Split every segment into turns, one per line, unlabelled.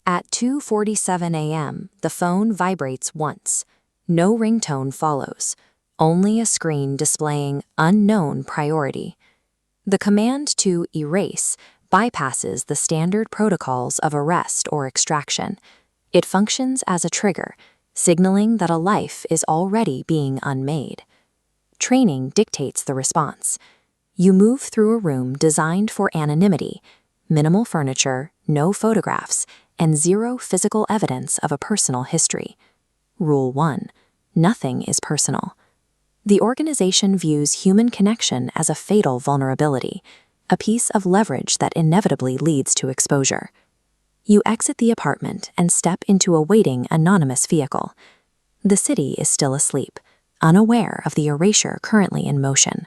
At 2:47 a.m., the phone vibrates once. No ringtone follows, only a screen displaying unknown priority. The command to erase bypasses the standard protocols of arrest or extraction. It functions as a trigger, signaling that a life is already being unmade. Training dictates the response. You move through a room designed for anonymity, minimal furniture, no photographs, and zero physical evidence of a personal history. Rule 1. Nothing is personal. The organization views human connection as a fatal vulnerability, a piece of leverage that inevitably leads to exposure. You exit the apartment and step into a waiting anonymous vehicle. The city is still asleep, unaware of the erasure currently in motion.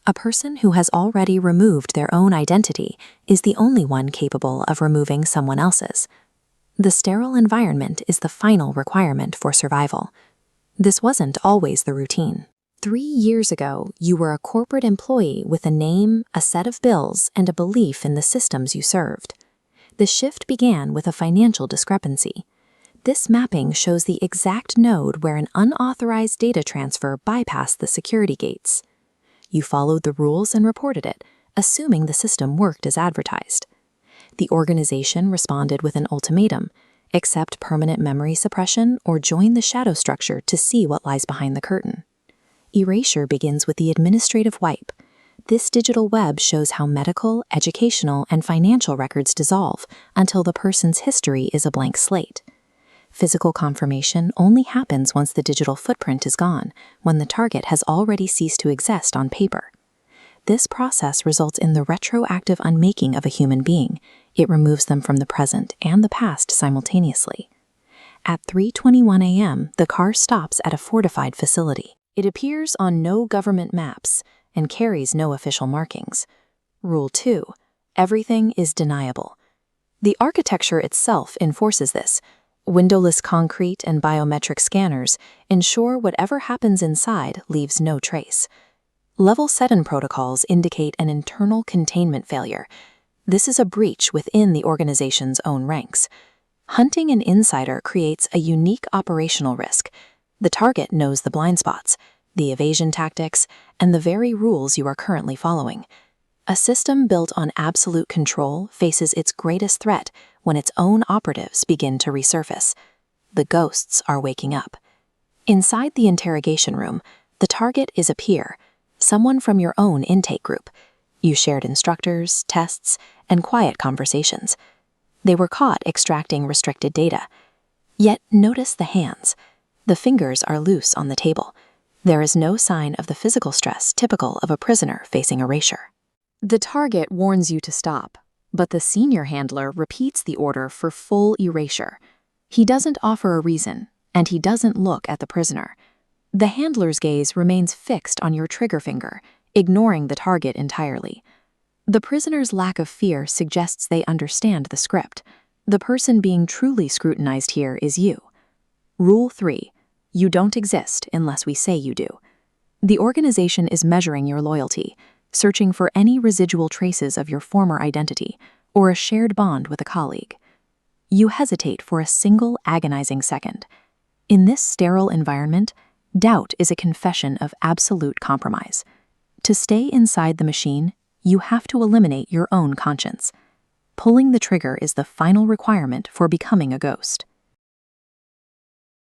A person who has already removed their own identity is the only one capable of removing someone else's. The sterile environment is the final requirement for survival. This wasn't always the routine. 3 years ago, you were a corporate employee with a name, a set of bills, and a belief in the systems you served. The shift began with a financial discrepancy. This mapping shows the exact node where an unauthorized data transfer bypassed the security gates. You followed the rules and reported it, assuming the system worked as advertised. The organization responded with an ultimatum: accept permanent memory suppression or join the shadow structure to see what lies behind the curtain. Erasure begins with the administrative wipe. This digital web shows how medical, educational, and financial records dissolve until the person's history is a blank slate. Physical confirmation only happens once the digital footprint is gone, when the target has already ceased to exist on paper. This process results in the retroactive unmaking of a human being. It removes them from the present and the past simultaneously. At 3:21 a.m., the car stops at a fortified facility. It appears on no government maps and carries no official markings. Rule 2. Everything is deniable. The architecture itself enforces this. Windowless concrete and biometric scanners ensure whatever happens inside leaves no trace. Level 7 protocols indicate an internal containment failure. This is a breach within the organization's own ranks. Hunting an insider creates a unique operational risk. The target knows the blind spots, the evasion tactics, and the very rules you are currently following. A system built on absolute control faces its greatest threat when its own operatives begin to resurface. The ghosts are waking up. Inside the interrogation room, the target is a peer, someone from your own intake group. You shared instructors, tests, and quiet conversations. They were caught extracting restricted data. Yet notice the hands. The fingers are loose on the table. There is no sign of the physical stress typical of a prisoner facing erasure. The target warns you to stop, but the senior handler repeats the order for full erasure. He doesn't offer a reason, and he doesn't look at the prisoner. The handler's gaze remains fixed on your trigger finger, ignoring the target entirely. The prisoner's lack of fear suggests they understand the script. The person being truly scrutinized here is you. Rule 3. You don't exist unless we say you do. The organization is measuring your loyalty, searching for any residual traces of your former identity or a shared bond with a colleague. You hesitate for a single agonizing second. In this sterile environment, doubt is a confession of absolute compromise. To stay inside the machine, you have to eliminate your own conscience. Pulling the trigger is the final requirement for becoming a ghost.